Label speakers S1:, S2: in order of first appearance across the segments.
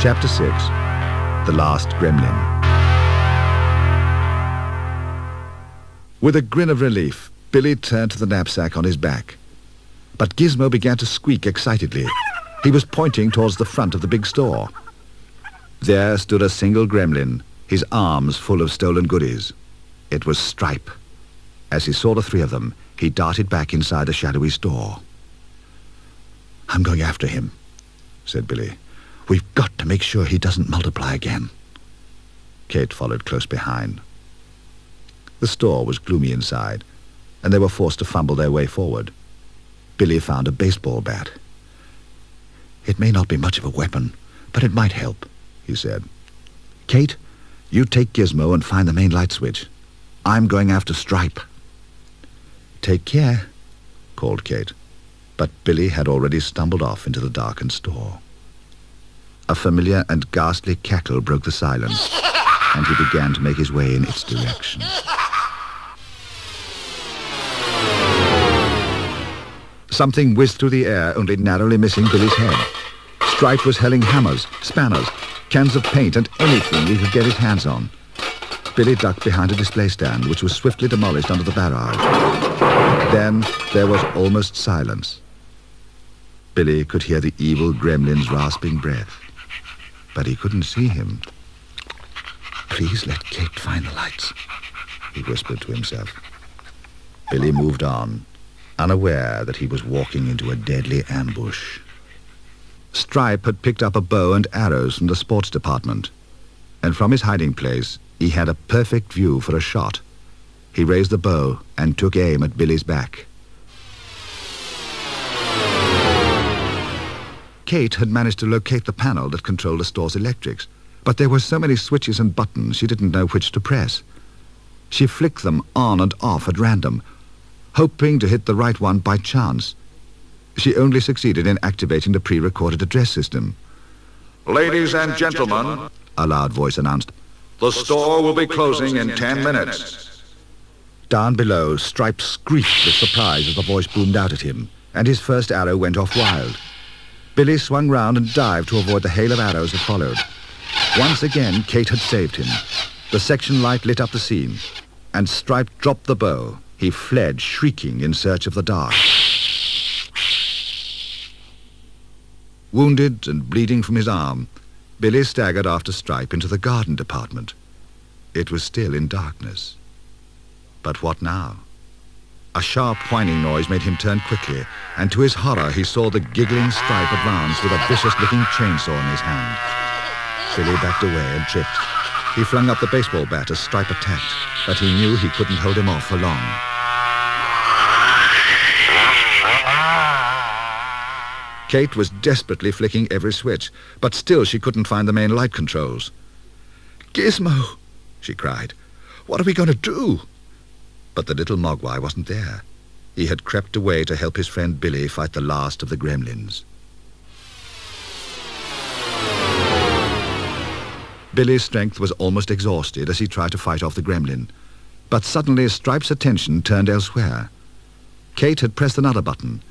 S1: Chapter 6. The Last Gremlin. With a grin of relief, Billy turned to the knapsack on his back. But Gizmo began to squeak excitedly. He was pointing towards the front of the big store. There stood a single gremlin, his arms full of stolen goodies. It was Stripe. As he saw the three of them, he darted back inside the shadowy store. "I'm going after him," said Billy. "We've got to make sure he doesn't multiply again." Kate followed close behind. The store was gloomy inside, and they were forced to fumble their way forward. Billy found a baseball bat. "It may not be much of a weapon, but it might help," he said. "Kate, you take Gizmo and find the main light switch. I'm going after Stripe." "Take care," called Kate, but Billy had already stumbled off into the darkened store. A familiar and ghastly cackle broke the silence, and he began to make his way in its direction. Something whizzed through the air, only narrowly missing Billy's head. Stripe was hurling hammers, spanners, cans of paint, and anything he could get his hands on. Billy ducked behind a display stand, which was swiftly demolished under the barrage. Then there was almost silence. Billy could hear the evil gremlin's rasping breath, but he couldn't see him. "Please let Kate find the lights," he whispered to himself. Billy moved on, unaware that he was walking into a deadly ambush. Stripe had picked up a bow and arrows from the sports department, and from his hiding place he had a perfect view for a shot. He raised the bow and took aim at Billy's back. Kate had managed to locate the panel that controlled the store's electrics, but there were so many switches and buttons she didn't know which to press. She flicked them on and off at random, hoping to hit the right one by chance. She only succeeded in activating the pre-recorded address system.
S2: "Ladies and gentlemen,"
S1: a loud voice announced,
S2: "the store will be closing in 10 minutes.
S1: Down below, Stripe screeched with surprise as the voice boomed out at him, and his first arrow went off wild. Billy swung round and dived to avoid the hail of arrows that followed. Once again, Kate had saved him. The section light lit up the scene, and Stripe dropped the bow. He fled, shrieking in search of the dark. Wounded and bleeding from his arm, Billy staggered after Stripe into the garden department. It was still in darkness. But what now? A sharp whining noise made him turn quickly, and to his horror he saw the giggling Stripe advance with a vicious-looking chainsaw in his hand. Billy backed away and tripped. He flung up the baseball bat as Stripe attacked, but he knew he couldn't hold him off for long. Kate was desperately flicking every switch, but still she couldn't find the main light controls. "Gizmo!" she cried. "What are we going to do?" But the little mogwai wasn't there. He had crept away to help his friend Billy fight the last of the gremlins. Billy's strength was almost exhausted as he tried to fight off the gremlin. But suddenly Stripe's attention turned elsewhere. Kate had pressed another button,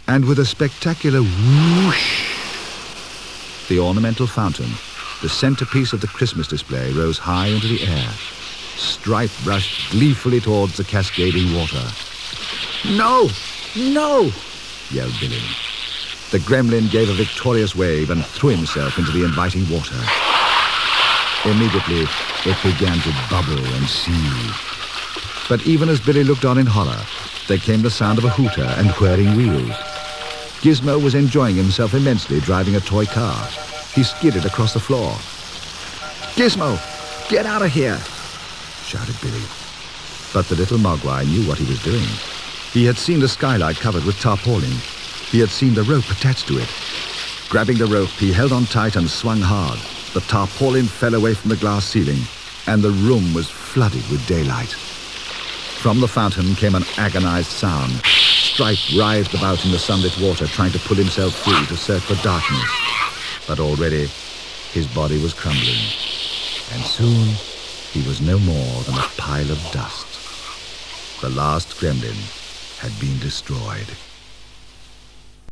S1: and with a spectacular whoosh, the ornamental fountain, the centerpiece of the Christmas display, rose high into the air. Stripe rushed gleefully towards the cascading water. "No! No!" yelled Billy. The gremlin gave a victorious wave and threw himself into the inviting water. Immediately, it began to bubble and seethe. But even as Billy looked on in horror, there came the sound of a hooter and whirring wheels. Gizmo was enjoying himself immensely driving a toy car. He skidded across the floor. "Gizmo, get out of here!" shouted Billy. But the little mogwai knew what he was doing. He had seen the skylight covered with tarpaulin. He had seen the rope attached to it. Grabbing the rope, he held on tight and swung hard. The tarpaulin fell away from the glass ceiling, and the room was flooded with daylight. From the fountain came an agonized sound. Stripe writhed about in the sunlit water, trying to pull himself free to search for darkness. But already his body was crumbling, and soon he was no more than a pile of dust. The last gremlin had been destroyed.